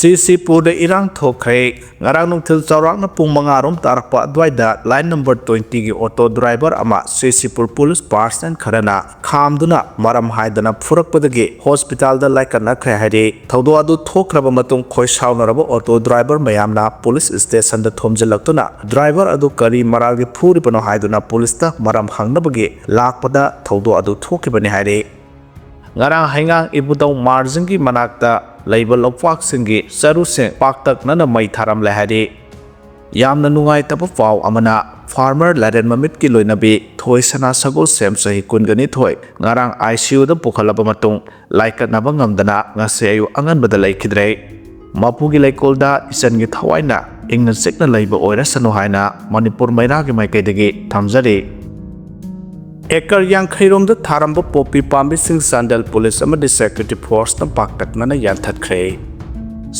Ccpur da Erang thokhre ngarang nungthil chawrakna pung mangarom tarakpa adwaida line number 20 gi auto driver ama Ccpur police person kharana khamduna maram haidana phurakpadagi hospital da laikana khre haide thodo adu thokraba matung khoi saunaraba auto driver mayamna police station da thomjalaktuna driver adu kari maralgi phuribano haiduna police ta maram hangnabagi lakpada thodo adu thokibani haide ngarang haingang ibudau marjingi manakta label of walk singi saru se paktak nana mai tharam lahadi yamna nungai tapa faw amana farmer laden mamit ki loinabi thoi sana sagol sem sahi kungani thoi ngarang ICU da pukhalaba matung laika naba ngamdana ngase ayu angan badalai khidre mapugi laikolda isan gi thawaina ingna sekna laiba oira sanu haina Manipur maina gi maikaidagi thamjari Ekar yang khairom da tharamba popi pambi sing Sandal police amadi security force na paktak nana yanthat khre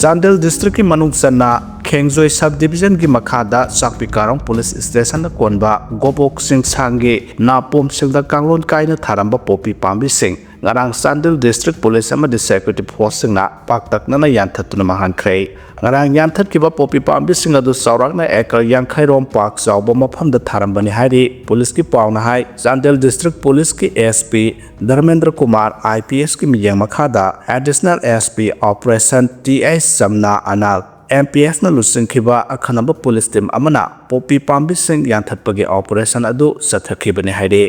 Sandal district ki manung sanna Khengzoi subdivision ki makhada sakpi karong police station na konba gobok sing sangi na pom singda kanglon kaina tharamba popi pambi sing ngarang Sandal district police amadi security force sing na paktak nana yanthat tuna mahan khre ngarang yanthat ki ba popi pambi sing adu saurak na ekar yang khairom park zawba mafam da tharambani hari police ki pawna hai Sandal district police ki SP Dharmendra Kumar IPS ki miyang makhada additional SP operation TS Samna Anal MPS na lusing khiba akhanaba police team amana popi pambi sing yanthatpagi operation adu sathakibani haide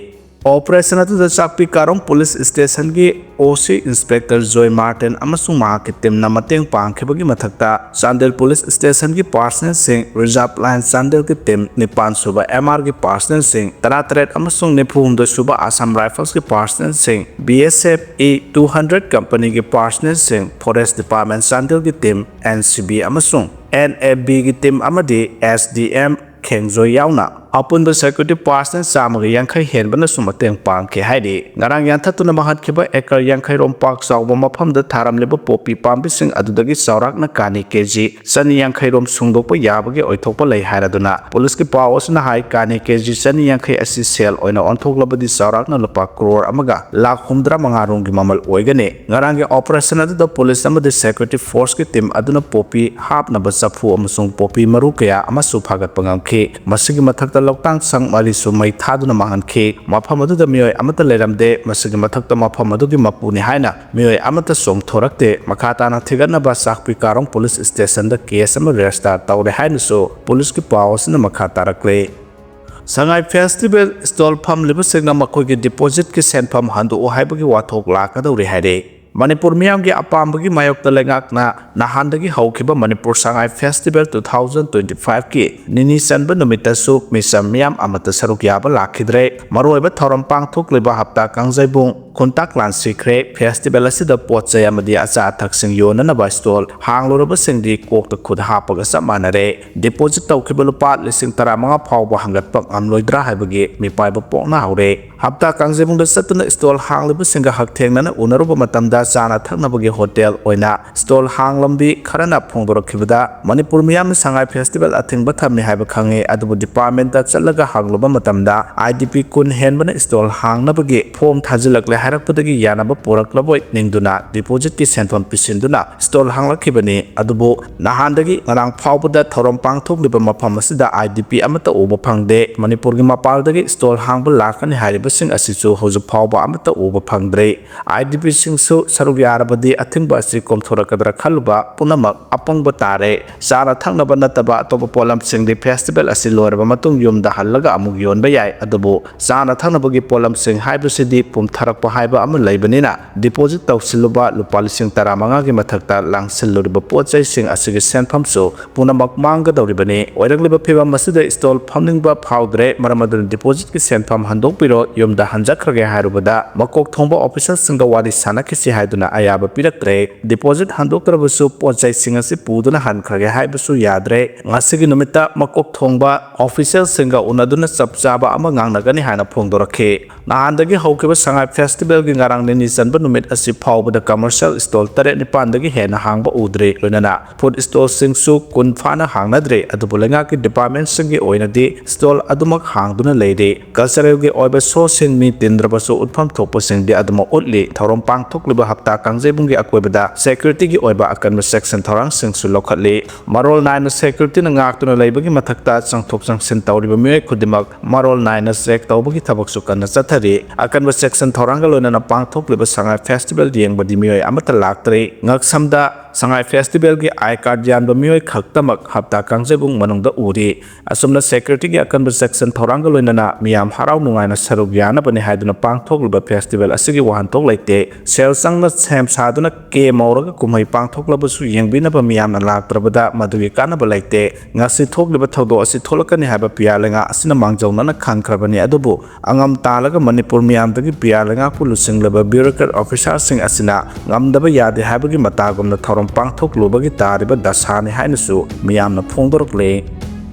operation adu da sakpi karong police station gi OC inspector Joy Martin amasung mahaki team na mateng pangkhibagi mathakta Sandal police station gi personnel sing reserve line Sandal gi team nipan suba MR gi personnel sing taratret amasung nipum suba Assam Rifles gi personnel sing BSF E200 company gi personnel sing forest department Sandal gi team NCB amasung NFB gi team amadi SDM Khengzoi yauna apun ba security personnel samagi yankhai henbana sumateng pangke haidi ngarang yanthatuna mahat khiba ekar yankhai rom park sawba mafam da tharam leba popi pambi sing adudagi saurak na kani kg sani yankhai rom sungdokpa yabagi oithokpa lei hairaduna police ki powers na hai kani kg sani yankhai asi sel oina onthoklabadi saurak na lupa crore amaga lakh humdra mangarung gi mamal oigane ngarang ge operation adu da police amadi security force ki team aduna popi hap na ba safu amasung popi maru kaya amasu phagat pangamkhe masigi mathakta Loktang sang mari sumai thaduna mahan khe mafam adu da mioi amata leramde masigi mathakta mafam adu gi mapuni haina mioi amata som thorakte makhata na thigana ba sakpi karong police station da case am register tawre haina so police ki powers na makhata rakle Sangai festival stall pham liba signa makoi gi deposit ki sen pham handu o haibagi wathok lakadawri haide Manipur miyam gi apambagi mayokta lengakna nahandagi haukiba Manipur Sangai Festival 2025 ki nini sanba numita su misam miyam amata saruk yaba lakhidre maroiba thoram pangthok leba hapta kangjaibung kontak lan sikre festival asida potchai amadi acha thaksing yonana ba stall hangloraba singdi kokta khud hapaga samanare deposit tawkiba lupa lising tara manga phawba hangatpak amloidra haibagi mipaiba pokna haure hapta kangjaibung da satuna stall hangliba singa hakthengna unaruba matamda Sana Thaknabagi Hotel Oina Stall Hanglambi Karana Pongdorakibada Manipur Miyam Sangai Festival Athing Batham ni Haiba Khange Adubu Department da Chalaga Hangloba Matamda IDP Kun Henbana Stall Hangnabagi Form Thajilakle Harakpadagi Yanaba Poraklaboi Ningduna Deposit ki Senton Pisinduna Stall Hanglakibani Adubu Nahandagi Ngarang Phawbada Thorom Pangthok liba mafam asida IDP amata uba phangde Manipur gi mapaldagi Stall Hangba lakani hariba sing asisu hoju phawba amata uba phangdre IDP sing su sarugya arabadi athingba si komthora kadra khaluba punamak apangba tare sara thangnaba nataba atopa polam sing di festival asi lorba matung yumda hallaga amug yonba yai adubu sara thangnabagi polam sing haiba sidi pum tharakpa haiba am leibanina deposit tawsiluba lupa lising taramanga gi mathakta langsiluriba pochai sing asigi senpham su punamak mangga dawribani oiragliba phiba masida stall phamningba phawdre maramadun deposit ki senpham handokpiro yumda hanjakrage hairubada makok thongba official singa wari sanakisi haiduna ayaba piraktre deposit handoktrabasu pochai singasi puduna hankrage haibasu yadre ngasigi numita makok thongba official singa unaduna chapchaba ama ngangnagani haina phongdorakhe nahandagi haukiba Sangai Festival gi ngarang ni sanba numit asi phawbada commercial stall tare nipandagi hena hangba udre loinana food stall singsu kunfana hangnadre adubulenga ki department singi oinadi stall adumak hangduna leide cultural gi oiba so ꯁꯤꯡ ꯃꯤ ꯇꯤꯟꯗ꯭ꯔꯕꯁꯨ ꯎꯠꯐꯝ ꯊꯣꯛꯄꯁꯤꯡꯗꯤ ꯑꯗꯨꯃꯛ ꯎꯠꯂꯤ ꯊꯧꯔꯝ ꯄꯥꯡꯊꯣꯛꯂꯤꯕ ꯍꯞꯇꯥ ꯀꯥꯡꯖꯩꯕꯨꯡꯒꯤ ꯑꯀꯣꯏꯕꯗ ꯁꯦꯀ꯭ꯌꯨꯔꯤꯇꯤꯒꯤ ꯑꯣꯏꯕ ꯑꯀꯟꯕ ꯆꯦꯛꯁꯤꯟ ꯊꯧꯔꯥꯡꯁꯤꯡꯁꯨ ꯂꯧꯈꯠꯂꯤ ꯃꯔꯣꯜ ꯅꯥꯏꯅ ꯁꯦꯀ꯭ꯌꯨꯔꯤꯇꯤꯅ ꯉꯥꯛꯇꯨꯅ ꯂꯩꯕꯒꯤ ꯃꯊꯛꯇ ꯆꯪꯊꯣꯛ ꯆꯪꯁꯤꯟ ꯇꯧꯔꯤꯕ ꯃꯤꯑꯣꯏ ꯈꯨꯗꯤꯡꯃꯛ ꯃꯔꯣꯜ ꯅꯥꯏꯅ ꯆꯦꯛ ꯇꯧꯕꯒꯤ ꯊꯕꯛꯁꯨ ꯀꯟꯅ ꯆꯠꯊꯔꯤ ꯑꯀꯟꯕ ꯆꯦꯛꯁꯤꯟ ꯊꯧꯔꯥꯡꯒ ꯂꯣꯏꯅꯅ ꯄꯥꯡꯊꯣꯛꯂꯤꯕ ꯁꯉꯥꯏ ꯐꯦꯁꯇꯤꯚꯦꯜ ꯌꯦꯡꯕꯗꯤ ꯃꯤꯑꯣꯏ ꯑꯃꯠꯇ ꯂꯥꯛꯇ꯭ꯔꯤ ꯉꯛꯁꯝꯗ ꯁꯉꯥꯏ ꯐꯦꯁꯇꯤꯚꯦꯜꯒꯤ ꯑꯥꯏ ꯀꯥꯔꯗ ꯌꯥꯟꯕ ꯃꯤꯑꯣꯏ ꯈꯛꯇꯃꯛ ꯍꯞꯇꯥ ꯀꯥꯡꯖꯩꯕꯨꯡ ꯃꯅꯨꯡꯗ ꯎꯔꯤ ꯑꯁꯨꯝꯅ ꯁꯦꯀ꯭ꯌꯨꯔꯤꯇꯤꯒꯤ ꯑꯀꯟꯕ ꯆꯦꯛꯁꯤꯟ ꯊꯧꯔꯥꯡꯒ ꯂꯣꯏꯅꯅ ꯃꯤꯌꯥꯝ ꯍꯔꯥꯎ ꯅꯨꯡꯉꯥꯏꯅ ꯁꯔꯨꯛ ꯌꯥꯅꯕꯅꯤ ꯍꯥꯏꯗꯨꯅ ꯄꯥꯡꯊꯣꯛꯂꯤꯕ ꯐꯦꯁꯇꯤꯚꯦꯜ ꯑꯁꯤꯒꯤ ꯋꯥꯍꯟꯊꯣꯛ ꯂꯩꯇꯦ ꯁꯦꯜ ꯆꯪꯅ ꯁꯦꯝ ꯁꯥꯗꯨꯅ ꯃꯧꯔꯒ ꯀꯨꯝꯍꯩ ꯄꯥꯡꯊꯣꯛꯂꯕꯁꯨ ꯌꯦꯡꯕꯤꯅꯕ ꯃꯤꯌꯥꯝꯅ ꯂꯥꯛꯇ꯭ꯔꯕꯗ ꯃꯗꯨꯒꯤ ꯀꯥꯟꯅꯕ ꯂꯩꯇꯦ ꯉꯁꯤ ꯊꯣꯛꯂꯤꯕ ꯊꯧꯗꯣꯛ ꯑꯁꯤ ꯊꯣꯛꯂꯛꯀꯅꯤ ꯍꯥꯏꯕ ꯄꯤꯌꯥ ꯂꯩꯉꯥꯛ ꯑꯁꯤꯅ ꯃꯥꯡꯖꯧꯅꯅ ꯈꯪꯈ꯭ꯔꯕꯅꯤ ꯑꯗꯨꯕꯨ ꯑꯉꯝ ꯇꯥꯜꯂꯒ ꯃꯅꯤꯄꯨꯔ ꯃꯤꯌꯥꯝꯗꯒꯤ ꯄꯤꯌꯥ ꯂꯩꯉꯥꯛꯄꯨ ꯂꯨꯆꯤꯡꯂꯕ ꯕ꯭ꯌꯨꯔꯣꯀ꯭ꯔꯦꯠ ꯑꯣꯐꯤꯁꯥꯔꯁꯤꯡ ꯑꯁꯤꯅ ꯉꯝꯗꯕ ꯌꯥꯗꯦ ꯍꯥꯏꯕꯒꯤ ꯃꯇꯥꯒꯨꯝꯅ ꯊꯧꯔꯝ ꯄꯥꯡꯊꯣꯛꯂꯨꯕꯒꯤ ꯇꯥꯔꯤꯕ ꯗꯁꯥꯅꯤ ꯍꯥꯏꯅꯁꯨ ꯃꯤꯌꯥꯝꯅ ꯐꯣꯡꯗꯣꯔꯛꯂꯦ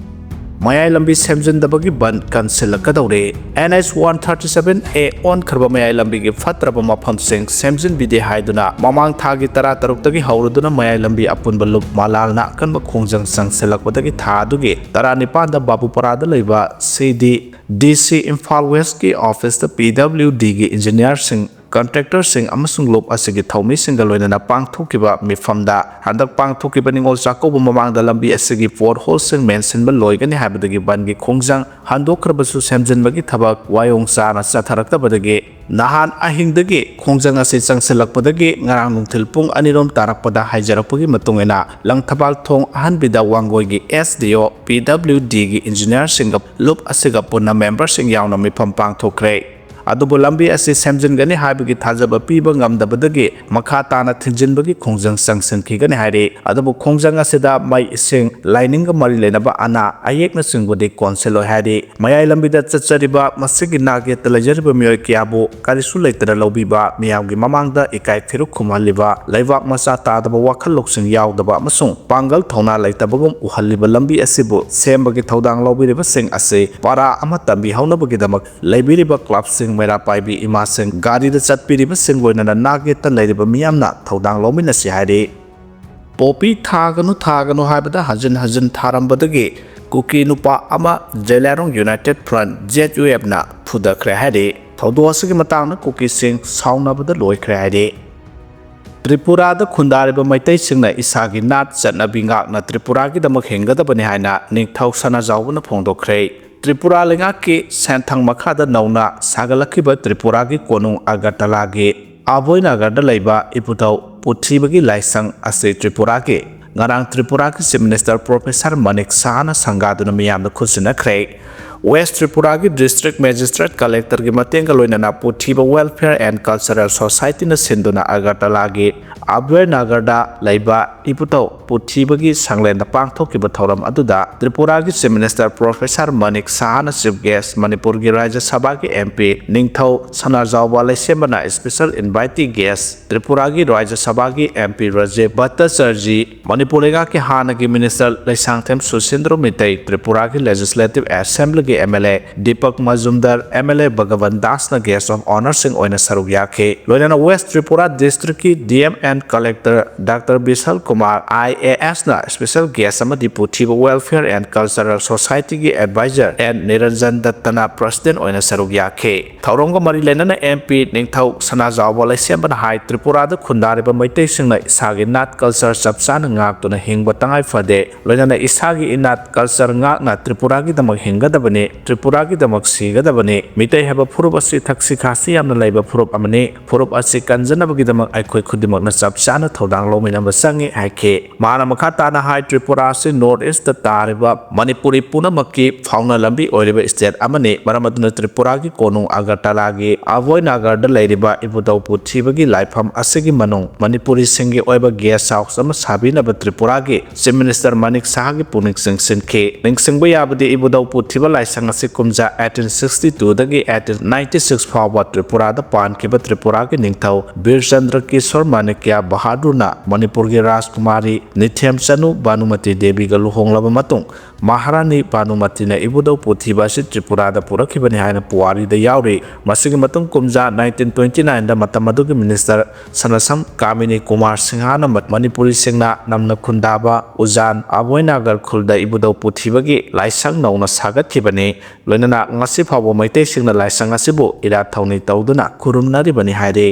ꯃꯌꯥꯏ ꯂꯝꯕꯤ ꯁꯦꯝꯖꯤꯟꯗꯕꯒꯤ ꯕꯟꯗ ꯀꯟꯁꯤꯜꯂꯛꯀꯗꯧꯔꯦ NH 137A ꯑꯣꯟꯈ꯭ꯔꯕ ꯃꯌꯥꯏ ꯂꯝꯕꯤꯒꯤ ꯐꯠꯇ꯭ꯔꯕ ꯃꯐꯝꯁꯤꯡ ꯁꯦꯝꯖꯤꯟꯕꯤꯗꯦ ꯍꯥꯏꯗꯨꯅ ꯃꯃꯥꯡ ꯊꯥꯒꯤ 16ꯇꯒꯤ ꯍꯧꯔꯗꯨꯅ ꯃꯌꯥꯏ ꯂꯝꯕꯤ ꯑꯄꯨꯟꯕ ꯂꯨꯞ ꯃꯂꯥꯜꯅ ꯑꯀꯟꯕ ꯈꯣꯡꯖꯪ ꯆꯪꯁꯤꯜꯂꯛꯄꯗꯒꯤ ꯊꯥ ꯑꯗꯨꯒꯤ 19ꯗ ꯕꯥꯕꯨꯄꯔꯥꯗ ꯂꯩꯕ DC ꯏꯝꯐꯥꯜ ꯋꯦꯁꯀꯤ ꯑꯣꯐꯤꯁꯇ PWDꯒꯤ ꯏꯟꯖꯤꯅꯤꯌꯔꯁꯤꯡ ꯀꯟꯇ꯭ꯔꯦꯛꯇꯔꯁꯤꯡ ꯑꯃꯁꯨꯡ ꯂꯨꯞ ꯑꯁꯤꯒꯤ ꯊꯧꯃꯤꯁꯤꯡꯒ ꯂꯣꯏꯅꯅ ꯄꯥꯡꯊꯣꯛꯈꯤꯕ ꯃꯤꯐꯝꯗ ꯍꯟꯗꯛ ꯄꯥꯡꯊꯣꯛꯈꯤꯕ ꯅꯤꯉꯣꯜ ꯆꯥꯛꯀꯧꯕ ꯃꯃꯥꯡꯗ ꯂꯝꯕꯤ ꯑꯁꯤꯒꯤ ꯄꯣꯠ ꯍꯣꯜꯁꯤꯡ ꯃꯦꯟꯁꯤꯟꯕ ꯂꯣꯏꯒꯅꯤ ꯍꯥꯏꯕꯗꯒꯤ ꯕꯟꯒꯤ ꯈꯣꯡꯖꯪ ꯍꯟꯗꯣꯛꯈ꯭ꯔꯕꯁꯨ ꯁꯦꯝꯖꯤꯟꯕꯒꯤ ꯊꯕꯛ ꯋꯥꯌꯣꯡ ꯆꯥꯅ ꯆꯠꯊꯔꯛꯇꯕꯗꯒꯤ ꯅꯍꯥꯟ ꯑꯍꯤꯡꯗꯒꯤ ꯈꯣꯡꯖꯪ ꯑꯁꯤ ꯆꯪꯁꯤꯜꯂꯛꯄꯗꯒꯤ ꯉꯔꯥꯡ ꯅꯨꯡꯊꯤꯜ ꯄꯨꯡ 2 ꯇꯥꯔꯛꯄꯗ ꯍꯥꯏꯖꯔꯛꯄꯒꯤ ꯃꯇꯨꯡꯏꯟꯅ ꯂꯪꯊꯕꯥꯜ ꯊꯣꯡ ꯑꯍꯟꯕꯤꯗ ꯋꯥꯡꯒꯣꯏꯒꯤ SDO PWDꯒꯤ ꯏꯟꯖꯤꯅꯤꯌꯔꯁꯤꯡꯒ ꯂꯨꯞ ꯑꯁꯤꯒ ꯄꯨꯟꯅ ꯃꯦꯝꯕꯔꯁꯤꯡ ꯌꯥꯎꯅ ꯃꯤꯐꯝ ꯄꯥꯡꯊꯣꯛꯈ꯭ꯔꯦ ꯑꯗꯨꯕꯨ ꯂꯝꯕꯤ ꯑꯁꯤ ꯁꯦꯝꯖꯤꯟꯒꯅꯤ ꯍꯥꯏꯕꯒꯤ ꯊꯥꯖꯕ ꯄꯤꯕ ꯉꯝꯗꯕꯗꯒꯤ ꯃꯈꯥ ꯇꯥꯅ ꯊꯤꯡꯖꯤꯟꯕꯒꯤ ꯈꯣꯡꯖꯪ ꯆꯪꯁꯤꯟꯈꯤꯒꯅꯤ ꯍꯥꯏꯔꯤ ꯑꯗꯨꯕꯨ ꯈꯣꯡꯖꯪ ꯑꯁꯤꯗ ꯃꯩ ꯏꯁꯤꯡ ꯂꯥꯏꯅꯤꯡꯒ ꯃꯔꯤ ꯂꯩꯅꯕ ꯑꯅꯥ ꯑꯌꯦꯛꯅꯆꯤꯡꯕꯗꯤ ꯀꯣꯟꯁꯤꯜꯂꯣꯏ ꯍꯥꯏꯔꯤ ꯃꯌꯥꯏ ꯂꯝꯕꯤꯗ ꯆꯠꯆꯔꯤꯕ ꯃꯁꯤꯒꯤ ꯅꯥꯒꯦꯠꯇ ꯂꯩꯖꯔꯤꯕ ꯃꯤꯑꯣꯏ ꯀꯌꯥꯕꯨ ꯀꯔꯤꯁꯨ ꯂꯩꯇꯅ ꯂꯧꯕꯤꯕ ꯃꯤꯌꯥꯝꯒꯤ ꯃꯃꯥꯡꯗ ꯏꯀꯥꯏ ꯐꯤꯔꯨꯛ ꯈꯨꯝꯍꯜꯂꯤꯕ ꯂꯩꯕꯥꯛ ꯃꯆꯥ ꯇꯥꯗꯕ ꯋꯥꯈꯜ ꯂꯧꯁꯤꯡ ꯌꯥꯎꯗꯕ ꯑꯃꯁꯨꯡ ꯄꯥꯡꯒꯜ ꯊꯧꯅꯥ ꯂꯩꯇꯕꯒꯨꯝ ꯎꯍꯜꯂꯤꯕ ꯂꯝꯕꯤ ꯑꯁꯤꯕꯨ ꯁꯦꯝꯕꯒꯤ ꯊꯧꯗꯥꯡ ꯂꯧꯕꯤꯔꯤꯕꯁꯤꯡ ꯑꯁꯤ ꯄꯔꯥ ꯑꯃ ꯇꯝꯕꯤꯍꯧꯅꯕꯒꯤꯗꯃꯛ ꯂꯩꯕꯤꯔꯤꯕ ꯀ꯭ꯂꯕꯁꯤꯡ ꯃꯩꯔꯥ ꯄꯥꯏꯕꯤ ꯏꯃꯥꯁꯤꯡ ꯒꯥꯔꯤꯗ ꯆꯠꯄꯤꯔꯤꯕꯁꯤꯡ ꯂꯣꯏꯅꯅ ꯅꯥꯒꯦꯠꯇ ꯂꯩꯔꯤꯕ ꯃꯤꯌꯥꯝꯅ ꯊꯧꯗꯥꯡ ꯂꯧꯃꯤꯟꯅꯁꯤ ꯍꯥꯏꯔꯤ ꯄꯣꯄꯤ ꯊꯥꯒꯅꯨ ꯍꯥꯏꯕꯗ ꯍꯟꯖꯤꯟ ꯊꯥꯔꯝꯕꯗꯒꯤ ꯀꯨꯀꯤ ꯅꯨꯄꯥ ꯑꯃ ꯖꯦꯂꯥꯔꯣꯡ ꯌꯨꯅꯥꯏꯇꯦꯠ ꯐ꯭ꯔꯟꯠ ZUFꯅ ꯐꯨꯗꯈ꯭ꯔꯦ ꯍꯥꯏꯔꯤ ꯊꯧꯗꯣꯛ ꯑꯁꯤꯒꯤ ꯃꯇꯥꯡꯗ ꯀꯨꯀꯤꯁꯤꯡ ꯁꯥꯎꯅꯕꯗ ꯂꯣꯏꯈ꯭ꯔꯦ ꯍꯥꯏꯔꯤ ꯇ꯭ꯔꯤꯄꯨꯔꯥꯗ ꯈꯨꯟꯗꯥꯔꯤꯕ ꯃꯩꯇꯩꯁꯤꯡꯅ ꯏꯁꯥꯒꯤ ꯅꯥꯠ ꯆꯠꯅꯕꯤ ꯉꯥꯛꯅ ꯇ꯭ꯔꯤꯄꯨꯔꯥꯒꯤꯗꯃꯛ ꯍꯤꯡꯒꯗꯕꯅꯤ ꯍꯥꯏꯅ ꯅꯤꯡꯊꯧ ꯁꯅꯥꯖꯥꯎꯕꯅ ꯐꯣꯡꯗꯣꯛꯈ꯭ꯔꯦ ꯇ꯭ꯔꯤꯄꯨꯔꯥ ꯂꯩꯉꯥꯛꯀꯤ ꯁꯦꯟꯊꯪ ꯃꯈꯥꯗ ꯅꯧꯅ ꯁꯥꯒꯠꯂꯛꯈꯤꯕ ꯇ꯭ꯔꯤꯄꯨꯔꯥꯒꯤ ꯀꯣꯅꯨꯡ ꯑꯒꯔꯇꯂꯥꯒꯤ ꯑꯚꯣꯏꯅꯒꯔꯗ ꯂꯩꯕ ꯏꯄꯨꯙꯧ ꯄꯨꯊꯤꯕꯒꯤ ꯂꯥꯏꯁꯪ ꯑꯁꯤ ꯇ꯭ꯔꯤꯄꯨꯔꯥꯒꯤ ꯉꯔꯥꯡ ꯇ꯭ꯔꯤꯄꯨꯔꯥꯒꯤ ꯆꯤꯐ ꯃꯤꯅꯤꯁꯇꯔ ꯄ꯭ꯔꯣꯐꯦꯁꯔ ꯃꯅꯤꯛ ꯁꯥꯍꯅ ꯁꯪꯒꯥꯗꯨꯅ ꯃꯤꯌꯥꯝꯗ ꯈꯨꯠꯁꯤꯟꯅꯈ꯭ꯔꯦ ꯋꯦꯁ ꯇ꯭ꯔꯤꯄꯨꯔꯥꯒꯤ ꯗꯤꯁꯇ꯭ꯔꯤꯛ ꯃꯦꯖꯤꯁꯇ꯭ꯔꯦꯠ ꯀꯂꯦꯛꯇꯔꯒꯤ ꯃꯇꯦꯡꯒ ꯂꯣꯏꯅꯅ ꯄꯨꯊꯤꯕ ꯋꯦꯜꯐꯤꯌꯔ ꯑꯦꯟ ꯀꯜꯆꯔꯦꯜ ꯁꯣꯁꯥꯏꯇꯤꯅ ꯁꯤꯟꯗꯨꯅ ꯑꯒꯔꯇꯂꯥꯒꯤ ꯑꯚꯣꯏꯅꯒꯔꯗ ꯂꯩꯕ ꯏꯄꯨꯙꯧ ꯄꯨꯊꯤꯕꯒꯤ ꯁꯪꯂꯦꯟꯗ ꯄꯥꯡꯊꯣꯛꯈꯤꯕ ꯊꯧꯔꯝ ꯑꯗꯨꯗ ꯇ꯭ꯔꯤꯄꯨꯔꯥꯒꯤ ꯆꯤꯐ ꯃꯤꯅꯤꯁꯇꯔ ꯄ꯭ꯔꯣꯐꯦꯁꯔ ꯃꯅꯤꯛ ꯁꯥꯍꯅ ꯆꯤꯐ ꯒꯦꯁꯠ ꯃꯅꯤꯄꯨꯔꯒꯤ ꯔꯥꯖ꯭ꯌ ꯁꯚꯥꯒꯤ MP ꯅꯤꯡꯊꯧ ꯁꯅꯥꯖꯥꯎꯕ ꯂꯩꯁꯦꯝꯕꯅ ꯁ꯭ꯄꯦꯁꯦꯜ ꯏꯟꯚꯥꯏꯇꯤ ꯒꯦꯁꯠ ꯇ꯭ꯔꯤꯄꯨꯔꯥꯒꯤ ꯔꯥꯖ꯭ꯌ ꯁꯚꯥꯒꯤ MP ꯔꯥꯖꯦꯕ ꯚꯠꯇꯆꯥꯔꯖꯤ ꯃꯅꯤꯄꯨꯔ ꯂꯩꯉꯥꯛꯀꯤ ꯍꯥꯟꯅꯒꯤ ꯃꯤꯅꯤꯁꯇꯔ ꯂꯩꯁꯥꯡꯊꯦꯝ ꯁꯨꯁꯤꯟꯗ꯭ꯔꯣ ꯃꯤꯇꯩ ꯇ꯭ꯔꯤꯄꯨꯔꯥꯒꯤ ꯂꯦꯖꯤꯁꯂꯦꯇꯤꯚ ꯑꯦꯁꯦꯝꯕ꯭ꯂꯤꯒꯤ MLA ꯗꯤꯄꯛ ꯃꯖꯨꯝꯗꯔ MLA ꯚꯒꯋꯟ ꯗꯥꯁꯅ ꯒꯦꯁꯠ ꯑꯣꯐ ꯑꯣꯅꯔꯁꯤꯡ ꯑꯣꯏꯅ ꯁꯔꯨꯛ ꯌꯥꯈꯤ ꯂꯣꯏꯅꯅ ꯋꯦꯁꯠ ꯇ꯭ꯔꯤꯄꯨꯔꯥ ꯗꯤꯁꯇ꯭ꯔꯤꯛꯀꯤ DM and collector Dr. Bishal Kumar IASꯅ ꯁ꯭ꯄꯦꯁꯦꯜ ꯒꯦꯁꯠ ꯑꯃꯗꯤ ꯄꯨꯊꯤꯕ ꯋꯦꯜꯐꯤꯌꯔ ꯑꯦꯟ ꯀꯜꯆꯔꯦꯜ ꯁꯣꯁꯥꯏꯇꯤꯒꯤ ꯑꯦꯗꯚꯥꯏꯖꯔ ꯑꯦꯟ ꯅꯤꯔꯟꯖꯟ ꯗꯠꯇꯅ ꯄ꯭ꯔꯁꯤꯗꯦꯟꯠ ꯑꯣꯏꯅ ꯁꯔꯨꯛ ꯌꯥꯈꯤ ꯊꯧꯔꯝꯒ ꯃꯔꯤ ꯂꯩꯅꯅ MP ꯅꯤꯡꯊꯧ ꯁꯅꯥꯖꯥꯎꯕ ꯂꯩꯁꯦꯝꯕꯅ ꯍꯥꯏ ꯇ꯭ꯔꯤꯄꯨꯔꯥꯗ ꯈꯨꯟꯗꯥꯔꯤꯕ ꯃꯩꯇꯩꯁꯤꯡꯅ ꯏꯁꯥꯒꯤ ꯅꯥꯠ ꯀꯜꯆꯔ ꯆꯞ ꯆꯥꯅ ꯉꯥꯛꯇꯨꯅ ꯍꯤꯡꯕ ꯇꯉꯥꯏ ꯐꯗꯦ ꯂꯣꯏꯅꯅ ꯏꯁꯥꯒꯤ ꯏꯅꯥꯠ ꯀꯜꯆꯔ ꯉꯥꯛꯅ ꯇ꯭ꯔꯤꯄꯨꯔꯥꯒꯤꯗꯃꯛ ꯍꯤꯡꯒꯗꯕꯅꯤ ꯇ꯭ꯔꯤꯄꯨꯔꯥꯒꯤꯗꯃꯛ ꯁꯤꯒꯗꯕꯅꯤ ꯃꯤꯇꯩ ꯍꯥꯏꯕ ꯐꯨꯔꯨꯞ ꯑꯁꯤ ꯊꯛꯁꯤ ꯈꯥꯁꯤ ꯌꯥꯝꯅ ꯂꯩꯕ ꯐꯨꯔꯨꯞ ꯑꯃꯅꯤ ꯐꯨꯔꯨꯞ ꯑꯁꯤ ꯀꯟꯖꯅꯕꯒꯤꯗꯃꯛ ꯑꯩꯈꯣꯏ ꯈꯨꯗꯤꯡꯃꯛꯅ ꯆꯞ ꯆꯥꯅ ꯊꯧꯗꯥꯡ ꯂꯧꯃꯤꯟꯅꯕ ꯆꯪꯉꯤ ꯍꯥꯏꯈꯤ ꯃꯥꯅ ꯃꯈꯥ ताना हाई त्रिपुरा से नॉर्थ ईस्ट तारिबा मणिपुरी पुनमकी फाउना लंबी ओरिबा स्टेट अमने मरमदुना त्रिपुरा की कोनुंग अगरतला की अभोयनगर लेरिबा इबुदौ पुथिबगी लाइफम असिगी मनों मणिपुरी सिंगी ओइबा गेस्ट हाउस अमा साबिनबा त्रिपुरा की चीफ मिनिस्टर मनिक साहा की पुनिक सिंसिनखे निंगसिंगबा याबदि इबुदौ पुथिबा लाइसंग असि कुमजा 1862 दगी 1896 फावबा त्रिपुरा दा पानखिबा त्रिपुरा की निंगथौ बीरचंद्र किशोर माणिक्य बहादुरना मणिपुर की राजकुमारी निथ्यम चनु भानुमती देवी का लुहोंगलबा मतुंग महारानी भानुमती ने इबुदौ पुथिबा से त्रिपुरा दा पुरखिबनि हायना पुवारी दा यावरि मसिगी मतुंग कुमजा 1929 दा मतम अदुगी मिनिस्टर सनसम कामिनी कुमार सिंहाना मणिपुरी सिंगना नमना खुंदाबा उजान अभोयनगर खुलदा इबुदौ पुथिबगी लाइसंग नौना सागतखिबनि ꯂꯩꯔꯤꯕꯅꯤ ꯂꯣꯏꯅꯅ ꯉꯁꯤ ꯐꯥꯎꯕ ꯃꯩꯇꯩꯁꯤꯡꯅ ꯂꯥꯏꯁꯪ ꯑꯁꯤꯕꯨ ꯏꯔꯥꯠ ꯊꯧꯅꯤ ꯇꯧꯗꯨꯅ ꯈꯨꯔꯨꯝꯅꯔꯤꯕꯅꯤ ꯍꯥꯏꯔꯤ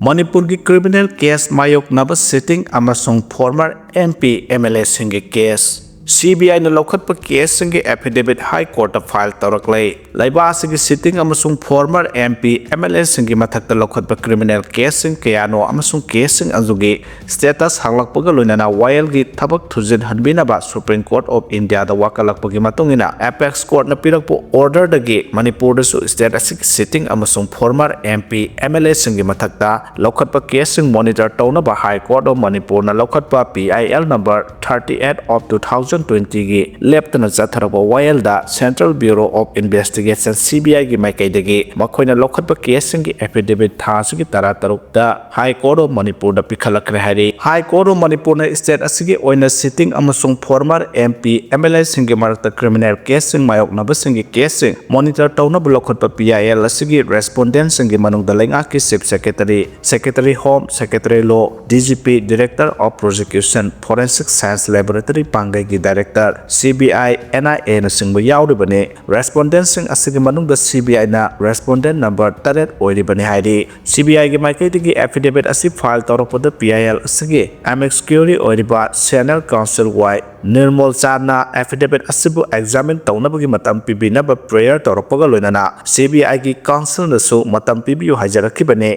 ꯃꯅꯤꯄꯨꯔꯒꯤ ꯀ꯭ꯔꯤꯃꯤꯅꯦꯜ ꯀꯦꯁ ꯃꯥꯌꯣꯛꯅꯕ ꯁꯤꯇꯤꯡ ꯑꯃꯁꯨꯡ ꯐꯣꯔꯃꯔ MP MLA ꯁꯤꯡꯒꯤ ꯀꯦꯁ CBIꯅ ꯂꯧꯈꯠꯄ ꯀꯦꯁꯁꯤꯡꯒꯤ ꯑꯦꯐꯤꯗꯦꯚꯤꯠ ꯍꯥꯏ ꯀꯣꯔꯠꯇ ꯐꯥꯏꯜ ꯇꯧꯔꯛꯂꯦ ꯂꯩꯕꯥꯛ ꯑꯁꯤꯒꯤ ꯁꯤꯇꯤꯡ ꯑꯃꯁꯨꯡ ꯐꯣꯔꯃꯔ MP MLA ꯁꯤꯡꯒꯤ ꯃꯊꯛꯇ ꯂꯧꯈꯠꯄ ꯀ꯭ꯔꯤꯃꯤꯅꯦꯜ ꯀꯦꯁꯁꯤꯡ ꯀꯌꯥꯅꯣ ꯑꯃꯁꯨꯡ ꯀꯦꯁꯁꯤꯡ ꯑꯗꯨꯒꯤ ꯁ꯭ꯇꯦꯇꯁ ꯍꯥꯡꯂꯛꯄꯒ ꯂꯣꯏꯅꯅ ꯋꯥꯌꯦꯜꯒꯤ ꯊꯕꯛ ꯊꯨꯖꯤꯟꯍꯟꯕꯤꯅꯕ ꯁꯨꯄ꯭ꯔꯤꯝ ꯀꯣꯔꯠ ꯑꯣꯐ ꯏꯟꯗꯤꯌꯥꯗ ꯋꯥꯀꯠꯂꯛꯄꯒꯤ ꯃꯇꯨꯡꯏꯟꯅ ꯑꯦꯄꯦꯛꯁ ꯀꯣꯔꯠꯅ ꯄꯤꯔꯛꯄ ꯑꯣꯔꯗꯔꯗꯒꯤ ꯃꯅꯤꯄꯨꯔꯗꯁꯨ ꯁ꯭ꯇꯦꯠ ꯑꯁꯤꯒꯤ ꯁꯤꯇꯤꯡ ꯑꯃꯁꯨꯡ ꯐꯣꯔꯃꯔ MP MLA ꯁꯤꯡꯒꯤ ꯃꯊꯛꯇ ꯂꯧꯈꯠꯄ ꯀꯦꯁꯁꯤꯡ ꯃꯣꯅꯤꯇꯔ ꯇꯧꯅꯕ ꯍꯥꯏ ꯀꯣꯔꯠ ꯑꯣꯐ ꯃꯅꯤꯄꯨꯔꯅ ꯂꯧꯈꯠꯄ PIL ꯅꯝꯕꯔ 38 of 2020ꯒꯤ ꯂꯦꯞꯇꯅ ꯆꯠꯊꯔꯛꯄ ꯋꯥꯌꯦꯜꯗ ꯁꯦꯟꯇ꯭ꯔꯦꯜ ꯕ꯭ꯌꯨꯔꯣ ꯑꯣꯐ ꯏꯟꯚꯦꯁꯇꯤꯒꯦꯁꯟ CBIꯒꯤ ꯃꯥꯏꯀꯩꯗꯒꯤ ꯃꯈꯣꯏꯅ ꯂꯧꯈꯠꯄ ꯀꯦꯁꯁꯤꯡꯒꯤ ꯑꯦꯐꯤꯗꯦꯚꯤꯠ ꯊꯥ ꯑꯁꯤꯒꯤ 13ꯗ ꯍꯥꯏ ꯀꯣꯔꯠ ꯑꯣꯐ ꯃꯅꯤꯄꯨꯔꯗ ꯄꯤꯈꯠꯂꯛꯈ꯭रे ꯍꯥꯏꯔꯤ ꯍꯥꯏ ꯀꯣꯔꯠ ꯑꯣꯐ ꯃꯅꯤꯄꯨꯔꯅ ꯁ꯭ꯇꯦꯠ ꯑꯁꯤꯒꯤ ꯑꯣꯏꯅ ꯁꯤꯇꯤꯡ ꯑꯃꯁꯨꯡ ꯐꯣꯔꯃꯔ MP MLA ꯁꯤꯡꯒꯤ ꯃꯔꯛꯇ ꯀ꯭ꯔꯤꯃꯤꯅꯦꯜ ꯀꯦꯁꯁꯤꯡ ꯃꯥꯌꯣꯛꯅꯕꯁꯤꯡꯒꯤ ꯀꯦꯁꯁꯤꯡ ꯃꯣꯅꯤꯇꯔ ꯇꯧꯅꯕ ꯂꯧꯈꯠꯄ PIL ꯑꯁꯤꯒꯤ ꯔꯦꯁꯄꯣꯟꯗꯦꯟꯠꯁꯤꯡꯒꯤ ꯃꯅꯨꯡꯗ ꯂꯩꯉꯥꯛꯀꯤ chief secretary secretary home secretary law DGP director of prosecution forensic science laboratory ꯄꯥꯡꯒꯩꯒꯤ ꯗꯥꯏꯔꯦꯛꯇꯔ CBI NIAꯅꯆꯤꯡꯕ ꯌꯥꯎꯔꯤꯕꯅꯤ ꯔꯦꯁꯄꯣꯟꯗꯦꯟꯠꯁꯤꯡ ꯑꯁꯤꯒꯤ ꯃꯅꯨꯡꯗ CBIꯅ ꯔꯦꯁꯄꯣꯟꯗꯦꯟꯠ ꯅꯝꯕꯔ 8 ꯑꯣꯏꯔꯤꯕꯅꯤ ꯍꯥꯏꯔꯤ CBIꯒꯤ ꯃꯥꯏꯀꯩꯗꯒꯤ ꯑꯦꯐꯤꯗꯦꯚꯤꯠ ꯑꯁꯤ ꯐꯥꯏꯜ ꯇꯧꯔꯛꯄꯗ PIL ꯑꯁꯤꯒꯤ ꯑꯦꯃꯤꯛꯁꯀ꯭ꯌꯨꯔꯤ ꯑꯣꯏꯔꯤꯕ ꯁꯦꯅꯤꯌꯔ ꯀꯥꯎꯟꯁꯤꯜ Y ꯅꯤꯔꯃꯣꯜ ꯆꯥꯟꯗꯅ ꯑꯦꯐꯤꯗꯦꯚꯤꯠ ꯑꯁꯤꯕꯨ ꯑꯦꯛꯖꯥꯃꯤꯟ ꯇꯧꯅꯕꯒꯤ ꯃꯇꯝ ꯄꯤꯕꯤꯅꯕ ꯄ꯭ꯔꯦꯌꯔ ꯇꯧꯔꯛꯄꯒ ꯂꯣꯏꯅꯅ CBIꯒꯤ ꯀꯥꯎꯟꯁꯤꯜꯅꯁꯨ ꯃꯇꯝ ꯄꯤꯕꯤꯌꯨ ꯍꯥꯏꯖꯔꯛꯈꯤꯕꯅꯤ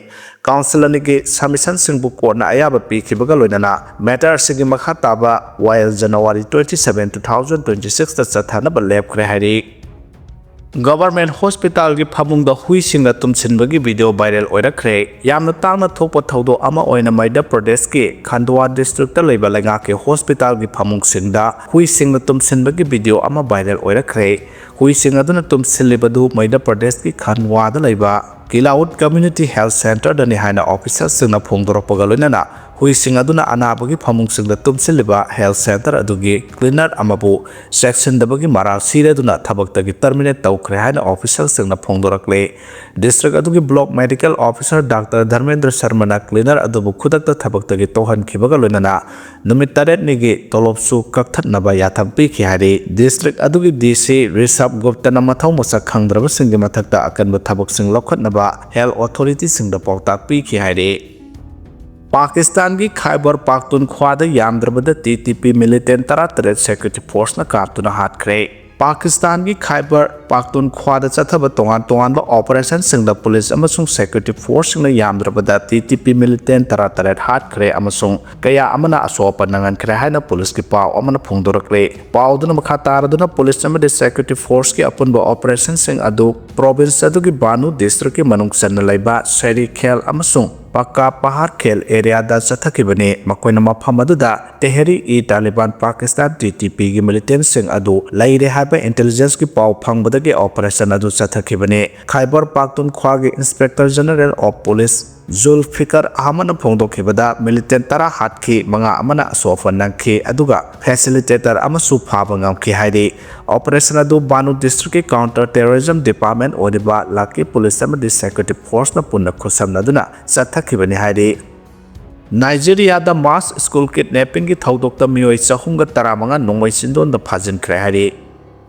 ꯀꯥꯎꯟꯁꯤꯜ ꯑꯅꯤꯒꯤ ꯁꯕꯃꯤꯁꯟꯁꯤꯡꯕꯨ ꯀꯣꯔꯠꯅ ꯑꯌꯥꯕ ꯄꯤꯈꯤꯕꯒ ꯂꯣꯏꯅꯅ ꯃꯦꯇꯔ ꯑꯁꯤꯒꯤ ꯃꯈꯥ ꯇꯥꯕ ꯋꯥꯌꯦꯜ ꯖꯅꯨꯋꯥꯔꯤ 27, 2026ꯗ ꯆꯠꯊꯅꯕ ꯂꯦꯞꯈ꯭रे ꯍꯥꯏꯔꯤ ꯒꯚꯔꯟꯃꯦꯟꯠ ꯍꯣꯁꯄꯤꯇꯥꯜꯒꯤ ꯐꯃꯨꯡꯗ ꯍꯨꯏꯁꯤꯡꯅ ꯇꯨꯝꯁꯤꯟꯕꯒꯤ ꯚꯤꯗꯤꯑꯣ ꯚꯥꯏꯔꯦꯜ ꯑꯣꯏꯔꯛꯈ꯭रे ꯌꯥꯝꯅ ꯇꯥꯡꯅ ꯊꯣꯛꯄ ꯊꯧꯗꯣꯛ ꯑꯃ ꯑꯣꯏꯅ ꯃꯙ꯭ꯌ ꯄ꯭ꯔꯗꯦꯁꯀꯤ ꯈꯟꯗꯋꯥ ꯗꯤꯁꯇ꯭ꯔꯤꯛꯇ ꯂꯩꯕ ꯂꯩꯉꯥꯛꯀꯤ ꯍꯣꯁꯄꯤꯇꯥꯜꯒꯤ ꯐꯃꯨꯡꯁꯤꯡꯗ ꯍꯨꯏꯁꯤꯡꯅ ꯇꯨꯝꯁꯤꯟꯕꯒꯤ ꯚꯤꯗꯤꯑꯣ ꯑꯃ ꯚꯥꯏꯔꯦꯜ ꯑꯣꯏꯔꯛꯈ꯭रे ꯍꯨꯏꯁꯤꯡ ꯑꯗꯨꯅ ꯇꯨꯝꯁꯤꯜꯂꯤꯕꯗꯨ ꯃꯙ꯭ꯌ ꯄ꯭ꯔꯗꯦꯁꯀꯤ ꯈꯟꯗꯋꯥꯗ ꯂꯩꯕ ꯀꯤꯂꯥꯎꯠ ꯀꯝꯃ꯭ꯌꯨꯅꯤꯇꯤ ꯍꯦꯜꯊ ꯁꯦꯟꯇꯔꯗꯅꯤ ꯍꯥꯏꯅ ꯑꯣꯐꯤꯁꯔꯁꯤꯡꯅ ꯐꯣꯡꯗꯣꯔꯛꯄꯒ ꯂꯣꯏꯅꯅ ꯍꯨꯏꯁꯤꯡ ꯑꯗꯨꯅ ꯑꯅꯥꯕꯒꯤ ꯐꯃꯨꯡꯁꯤꯡꯗ ꯇꯨꯝꯁꯤꯜꯂꯤꯕ ꯍꯦꯜꯊ ꯁꯦꯟꯇꯔ ꯑꯗꯨꯒꯤ ꯀ꯭ꯂꯤꯅꯔ ꯑꯃꯕꯨ ꯆꯦꯛꯁꯤꯟꯗꯕꯒꯤ ꯃꯔꯥꯜ ꯁꯤꯔꯗꯨꯅ ꯊꯕꯛꯇꯒꯤ ꯇꯔꯃꯤꯅꯦꯠ ꯇꯧꯈ꯭रे ꯍꯥꯏꯅ ꯑꯣꯐꯤꯁꯔꯁꯤꯡꯅ ꯐꯣꯡꯗꯣꯔꯛꯂꯦ ꯗꯤꯁꯇ꯭ꯔꯤꯛ ꯑꯗꯨꯒꯤ block medical officer doctor Dharmendra ꯁꯔꯃꯅ ꯀ꯭ꯂꯤꯅꯔ ꯑꯗꯨꯕꯨ ꯈꯨꯗꯛꯇ ꯊꯕꯛꯇꯒꯤ ꯇꯣꯛꯍꯟꯈꯤꯕꯒ ꯂꯣꯏꯅꯅ ꯅꯨꯃꯤꯠ 9ꯅꯤꯒꯤ ꯇꯣꯂꯣꯞꯁꯨ ꯀꯛꯊꯠꯅꯕ ꯌꯥꯊꯪ ꯄꯤꯈꯤ ꯍꯥꯏꯔꯤ ꯗꯤꯁꯇ꯭ꯔꯤꯛ ꯑꯗꯨꯒꯤ DC ꯔꯤꯁꯕ ꯒꯨꯞꯇꯅ ꯃꯊꯧ ꯃꯁꯛ ꯈꯪꯗ꯭ꯔꯕꯁꯤꯡꯒꯤ ꯃꯊꯛꯇ ꯑꯀꯟꯕ ꯊꯕꯛꯁꯤꯡ ꯂꯧꯈꯠꯅꯕ ꯍꯦꯜꯊ ꯑꯣꯊꯣꯔꯤꯇꯤꯁꯤꯡꯗ ꯄꯥꯎꯇꯥꯛ ꯄꯤꯈꯤ ꯍꯥꯏꯔꯤ ꯄꯥꯀꯤस्तानꯒꯤ ꯈꯥꯏꯕꯔ ꯄꯥख्तूनख्वाꯗ ꯌꯥꯝꯗ꯭ꯔꯕꯗ TTP Militant 18 ꯁꯦꯀ꯭ꯌꯨꯔꯤꯇꯤ ꯐꯣꯔꯁꯅ ꯀꯥꯞꯇꯨꯅ ꯍꯥꯠꯈ꯭रे ꯄꯥꯀꯤस्तानꯒꯤ ꯈꯥꯏꯕꯔ ꯄꯥख्तूनख्वाꯗ ꯆꯠꯊꯕ ꯇꯣꯉꯥꯟꯕ ꯑꯣꯄꯔꯦꯁꯟꯁꯤꯡꯗ ꯄꯨꯂꯤꯁ ꯑꯃꯁꯨꯡ ꯁꯦꯀ꯭ꯌꯨꯔꯤꯇꯤ ꯐꯣꯔꯁꯁꯤꯡꯅ ꯌꯥꯝꯗ꯭ꯔꯕꯗ TTP Militant 18 ꯍꯥꯠꯈ꯭रे ꯑꯃꯁꯨꯡ ꯀꯌꯥ ꯑꯃꯅ ꯑꯁꯣꯛ-ꯑꯄꯟ ꯅꯪꯍꯟꯈ꯭रे ꯍꯥꯏꯅ ꯄꯨꯂꯤꯁꯀꯤ ꯄꯥꯎ ꯑꯃꯅ ꯐꯣꯡꯗꯣꯔꯛꯂꯦ ꯄꯥꯎꯗꯨꯅ ꯃꯈꯥ ꯇꯥꯔꯗꯨꯅ ꯄꯨꯂꯤꯁ ꯑꯃꯗꯤ ꯁꯦꯀ꯭ꯌꯨꯔꯤꯇꯤ ꯐꯣꯔꯁꯀꯤ ꯑꯄꯨꯟꯕ ꯑꯣꯄꯔꯦꯁꯟꯁꯤꯡ ꯑꯗꯨ ꯄ꯭ꯔꯣꯚꯤꯟꯁ ꯑꯗꯨꯒꯤ ꯕꯥꯅꯨ ꯗꯤꯁꯇ꯭ꯔꯤꯛꯀꯤ ꯃꯅꯨꯡ ꯆꯟꯅ ꯂꯩꯕ ꯁꯦꯔꯤ ꯈꯦꯜ ꯑꯃꯁꯨꯡ ꯄꯛꯀꯥ ꯄꯍꯥꯔ ꯈꯦꯜ ꯑꯦꯔꯤꯌꯥꯗ ꯆꯠꯊꯈꯤꯕꯅꯤ ꯃꯈꯣꯏꯅ ꯃꯐꯝ ꯑꯗꯨꯗ ꯇꯦꯍꯔꯤ-ꯏ-ꯇꯥꯂꯤꯕꯥꯟ ꯄꯥꯀꯤस्तान TTPꯒꯤ ꯃꯤꯂꯤꯇꯦꯟꯠꯁꯤꯡ ꯑꯗꯨ ꯂꯩꯔꯦ ꯍꯥꯏꯕ ꯏꯟꯇꯦꯂꯤꯖꯦꯟꯁꯀꯤ ꯄꯥꯎ ꯐꯪꯕꯗꯒꯤ ꯑꯣꯄꯔꯦꯁꯟ ꯑꯗꯨ ꯆꯠꯊꯈꯤꯕꯅꯤ ꯈꯥꯏꯕꯔ ꯄꯥख्तूनख्वाꯒꯤ ꯏꯟꯁꯄꯦꯛꯇꯔ ꯖꯦꯅꯔꯦꯜ ꯑꯣꯐ ꯄꯨꯂꯤꯁ ꯖꯨꯜꯐꯤꯀꯔ ꯑꯍꯃꯗꯅ ꯐꯣꯡꯗꯣꯛꯈꯤꯕꯗ ꯃꯤꯂꯤꯇꯦꯟꯠ 10 ꯍꯥꯠꯈꯤ 5 ꯑꯃꯅ ꯑꯁꯣꯛ-ꯑꯄꯟ ꯅꯪꯈꯤ ꯑꯗꯨꯒ ꯐꯦꯁꯤꯂꯤꯇꯦꯇꯔ ꯑꯃꯁꯨ ꯐꯥꯕ ꯉꯝꯈꯤ ꯍꯥꯏꯔꯤ ꯑꯣꯄꯔꯦꯁꯟ ꯑꯗꯨ ꯕꯥꯅꯨ ꯗꯤꯁꯇ꯭ꯔꯤꯛꯀꯤ ꯀꯥꯎꯟꯇꯔ ꯇꯦꯔꯣꯔꯤꯖꯝ ꯗꯤꯄꯥꯔꯠꯃꯦꯟꯠ ꯑꯣꯏꯔꯤꯕ ꯂꯛꯀꯤ ꯄꯨꯂꯤꯁ ꯑꯃꯗꯤ ꯁꯦꯀ꯭ꯌꯨꯔꯤꯇꯤ ꯐꯣꯔꯁꯅ ꯄꯨꯟꯅ ꯈꯨꯠꯁꯝꯅꯗꯨꯅ ꯆꯠꯊꯈꯤꯕꯅꯤ ꯍꯥꯏꯔꯤ नाइजेरियादा मास स्कूल किडनैपिंग की थौदोक्ता मियोई 315 नोंगोई सिंदोंदा फाजिनख्रे हारी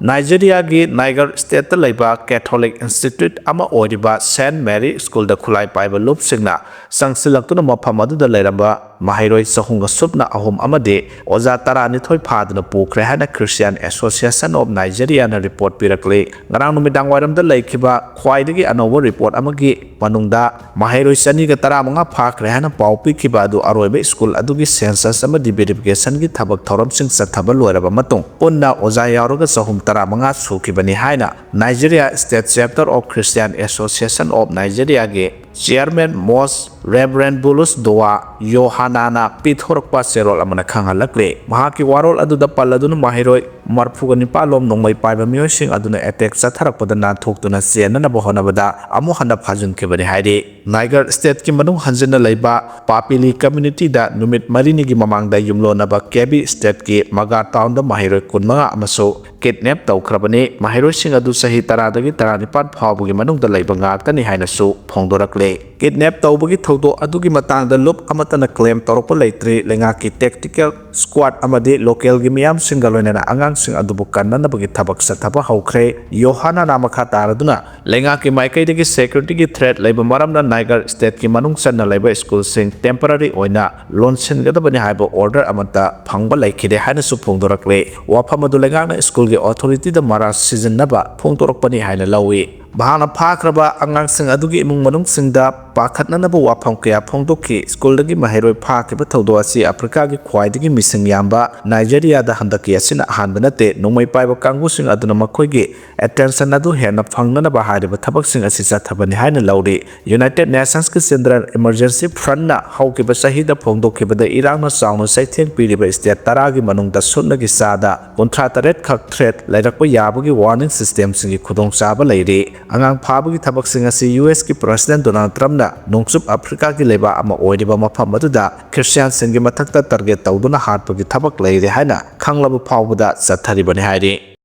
नाइजेरिया की नाइगर स्टेट लेबा कैथोलिक इंस्टीट्यूट अमा ओरिबा सेंट मैरी स्कूल दा खुलाई पाइबा लुपसिंगना संगसिलक्तुना मफम अदुदा लेरबा माहिरोई सहुंगा सुपना अहुम अमदे ओजा 12 फादना पुख्रे हाना क्रिश्चियन एसोसिएशन ऑफ नाइजेरिया ना report पिरकले ngaraang numidang wairamda laikhiba khwaidagi anoba report amagi manungda mahairoi chani ga 15 phakre hana pau pikhiba adu aroiba school adugi census amadi verification gi thabak thoramsing chathaba loiraba matung punna oja yauraga sahum 15 sukibani haina Nigeria State Chapter of Christian Association of Nigeria gi Chairman Mos Reverend Bulus Doa Yohanana Pithorakpa Serol amana khangalakle mahaki warol aduda paladuna mahiroi marfuga nipalom nongmai paiba miyosing aduna attack chatharakpada na thoktuna chenna bohonabada amu handa phajun kebani haide Niger State ki manung hanjina leiba Papili community da numit marini gi mamangda yumlonaba Kebbi State ki Maga town da mahiroi kunmanga amaso kidnap tawkhrabani mahiroi sing adu sahi 10 dagi 19 phawbugi manungda leiba ngaktani haina su phongdorakle kidnap tawbugi thodo adugi matangda lup amatana claim torokpa leitri lenga ki tactical squad amadi local gi miyam singa loinana angang sing adubu kannana bagi thabak sathaba hawkhre yohana namakha taraduna lenga ki maikai degi security gi threat laiba maramna Naga state ki manung sanna laiba school sing temporary oina lonsin gadabani haiba order amata phangba laikhide haina su phongdorakle wafamadu lenga na school gi authority da mara season naba phongdorakpani haina lawi bahana phakraba angang sing adugi imung manung singda pakhatnanaba wafam kaya phongdokki school dagi mahairoi phakeba thawdo asi Africa gi khwaidagi mising yamba Nigeria da handaki asina hanba nate nongmai paiba kangbu sing aduna makhoi gi attention adu hena phangnana ba hariba thabak sing asi chathabani haina lauri United Nations ki Central Emergency Fund na haukiba sahida phongdokibada Irang na sauna saitheng piriba state taragi manungda sunna gi sada 38 khak threat lairakpa yabagi warning system singi khudong chaba lairi angang phabagi thabak sing asi US ki President Donald Trump na nongsup Africa ki leba ama oidiba mafam aduda Christian singi mathakta target tawduna hatpagi thabak lairi haina khanglaba phawbada chatharibani hairi